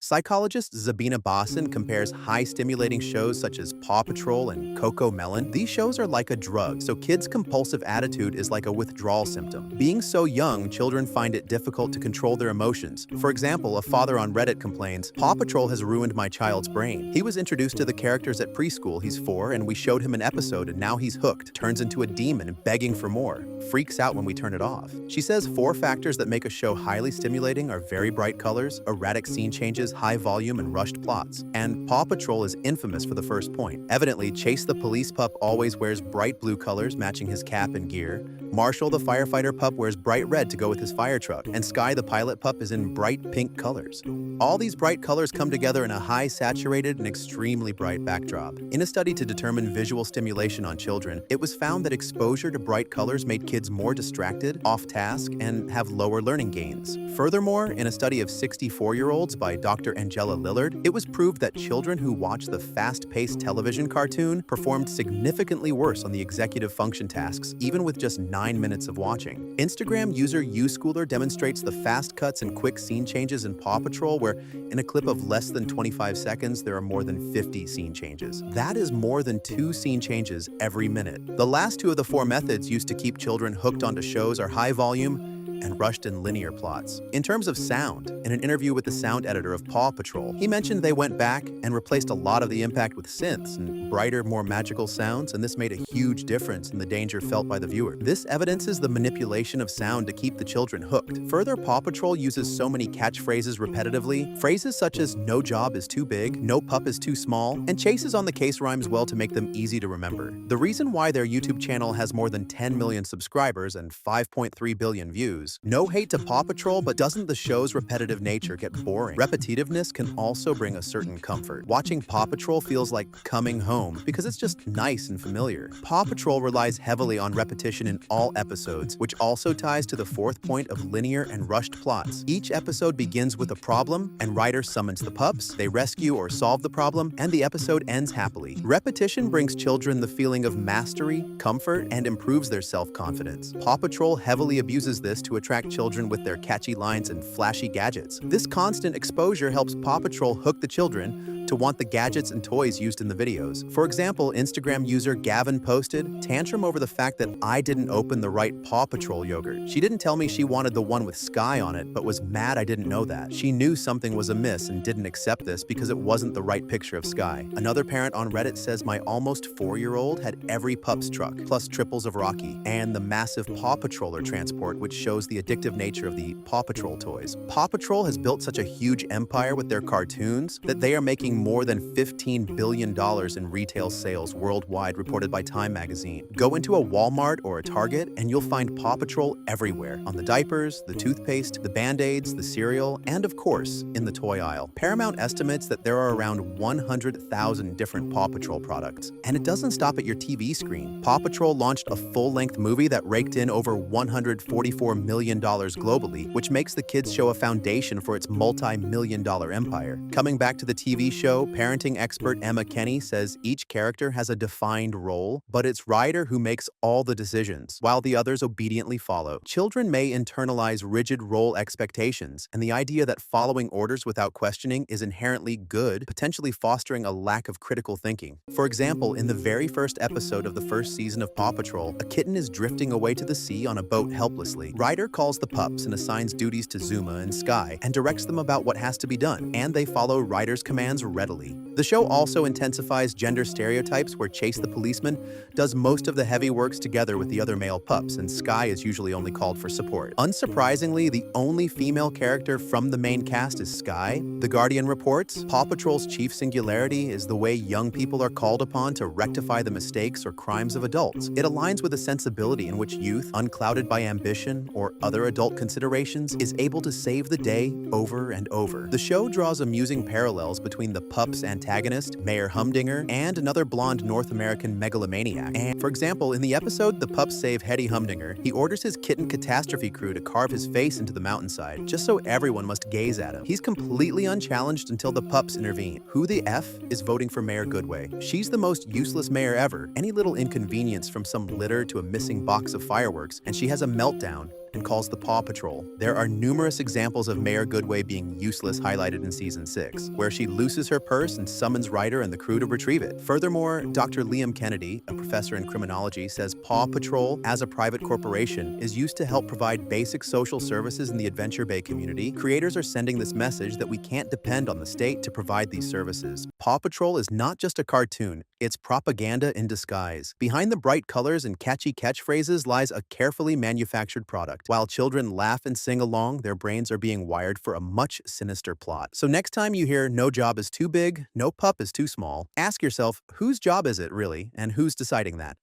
Psychologist Zabina Bosson compares high-stimulating shows such as Paw Patrol and Coco Melon. These shows are like a drug, so kids' compulsive attitude is like a withdrawal symptom. Being so young, children find it difficult to control their emotions. For example, a father on Reddit complains, "Paw Patrol has ruined my child's brain. He was introduced to the characters at preschool, he's 4, and we showed him an episode and now he's hooked, turns into a demon begging for more, freaks out when we turn it off." She says 4 factors that make a show highly stimulating are very bright colors, erratic scene changes, high volume, and rushed plots. And Paw Patrol is infamous for the first point. Evidently, Chase the police pup always wears bright blue colors matching his cap and gear. Marshall the firefighter pup wears bright red to go with his fire truck, and Sky the pilot pup is in bright pink colors. All these bright colors come together in a high saturated and extremely bright backdrop. In a study to determine visual stimulation on children, it was found that exposure to bright colors made kids more distracted, off task, and have lower learning gains. Furthermore, in a study of 64-year-olds by Dr. Angela Lillard, it was proved that children who watched the fast-paced television cartoon performed significantly worse on the executive function tasks, even with just 9 minutes of watching. Instagram user uSchooler demonstrates the fast cuts and quick scene changes in Paw Patrol, where in a clip of less than 25 seconds, there are more than 50 scene changes. That is more than 2 scene changes every minute. The last 2 of the 4 methods used to keep children hooked onto shows are high volume and rushed and linear plots. In terms of sound, in an interview with the sound editor of Paw Patrol, he mentioned they went back and replaced a lot of the impact with synths and brighter, more magical sounds, and this made a huge difference in the danger felt by the viewer. This evidences the manipulation of sound to keep the children hooked. Further, Paw Patrol uses so many catchphrases repetitively, phrases such as "no job is too big," "no pup is too small," and chases on the case rhymes well to make them easy to remember. The reason why their YouTube channel has more than 10 million subscribers and 5.3 billion views. No hate to Paw Patrol, but doesn't the show's repetitive nature get boring? Repetitiveness can also bring a certain comfort. Watching Paw Patrol feels like coming home because it's just nice and familiar. Paw Patrol relies heavily on repetition in all episodes, which also ties to the 4th point of linear and rushed plots. Each episode begins with a problem, and Ryder summons the pups, they rescue or solve the problem, and the episode ends happily. Repetition brings children the feeling of mastery, comfort, and improves their self-confidence. Paw Patrol heavily abuses this to attract children with their catchy lines and flashy gadgets. This constant exposure helps Paw Patrol hook the children to want the gadgets and toys used in the videos. For example, Instagram user Gavin posted, "Tantrum over the fact that I didn't open the right Paw Patrol yogurt. She didn't tell me she wanted the one with Sky on it, but was mad I didn't know that. She knew something was amiss and didn't accept this because it wasn't the right picture of Sky." Another parent on Reddit says, "My almost 4-year-old had every pup's truck, plus triples of Rocky, and the massive Paw Patroller transport, which shows the addictive nature of the Paw Patrol toys." Paw Patrol has built such a huge empire with their cartoons that they are making more than $15 billion in retail sales worldwide, reported by Time magazine. Go into a Walmart or a Target and you'll find Paw Patrol everywhere, on the diapers, the toothpaste, the Band-Aids, the cereal, and of course, in the toy aisle. Paramount estimates that there are around 100,000 different Paw Patrol products. And it doesn't stop at your TV screen. Paw Patrol launched a full-length movie that raked in over $144 million globally, which makes the kids' show a foundation for its multi-million-dollar empire. Coming back to the TV show, parenting expert Emma Kenny says each character has a defined role, but it's Ryder who makes all the decisions, while the others obediently follow. Children may internalize rigid role expectations, and the idea that following orders without questioning is inherently good, potentially fostering a lack of critical thinking. For example, in the very first episode of the first season of Paw Patrol, a kitten is drifting away to the sea on a boat helplessly. Ryder calls the pups and assigns duties to Zuma and Sky, and directs them about what has to be done, and they follow Ryder's commands readily. The show also intensifies gender stereotypes, where Chase the policeman does most of the heavy works together with the other male pups, and Sky is usually only called for support. Unsurprisingly, the only female character from the main cast is Sky. The Guardian reports, Paw Patrol's chief singularity is the way young people are called upon to rectify the mistakes or crimes of adults. It aligns with a sensibility in which youth, unclouded by ambition or other adult considerations, is able to save the day over and over. The show draws amusing parallels between the pup's antagonist, Mayor Humdinger, and another blonde North American megalomaniac. And, for example, in the episode The Pups Save Hetty Humdinger, he orders his kitten catastrophe crew to carve his face into the mountainside, just so everyone must gaze at him. He's completely unchallenged until the pups intervene. Who the F is voting for Mayor Goodway? She's the most useless mayor ever. Any little inconvenience, from some litter to a missing box of fireworks, and she has a meltdown and calls the Paw Patrol. There are numerous examples of Mayor Goodway being useless highlighted in Season 6, where she loses her purse and summons Ryder and the crew to retrieve it. Furthermore, Dr. Liam Kennedy, a professor in criminology, says Paw Patrol, as a private corporation, is used to help provide basic social services in the Adventure Bay community. Creators are sending this message that we can't depend on the state to provide these services. Paw Patrol is not just a cartoon, it's propaganda in disguise. Behind the bright colors and catchy catchphrases lies a carefully manufactured product. While children laugh and sing along, their brains are being wired for a much sinister plot. So next time you hear "no job is too big, no pup is too small," ask yourself, whose job is it really, and who's deciding that?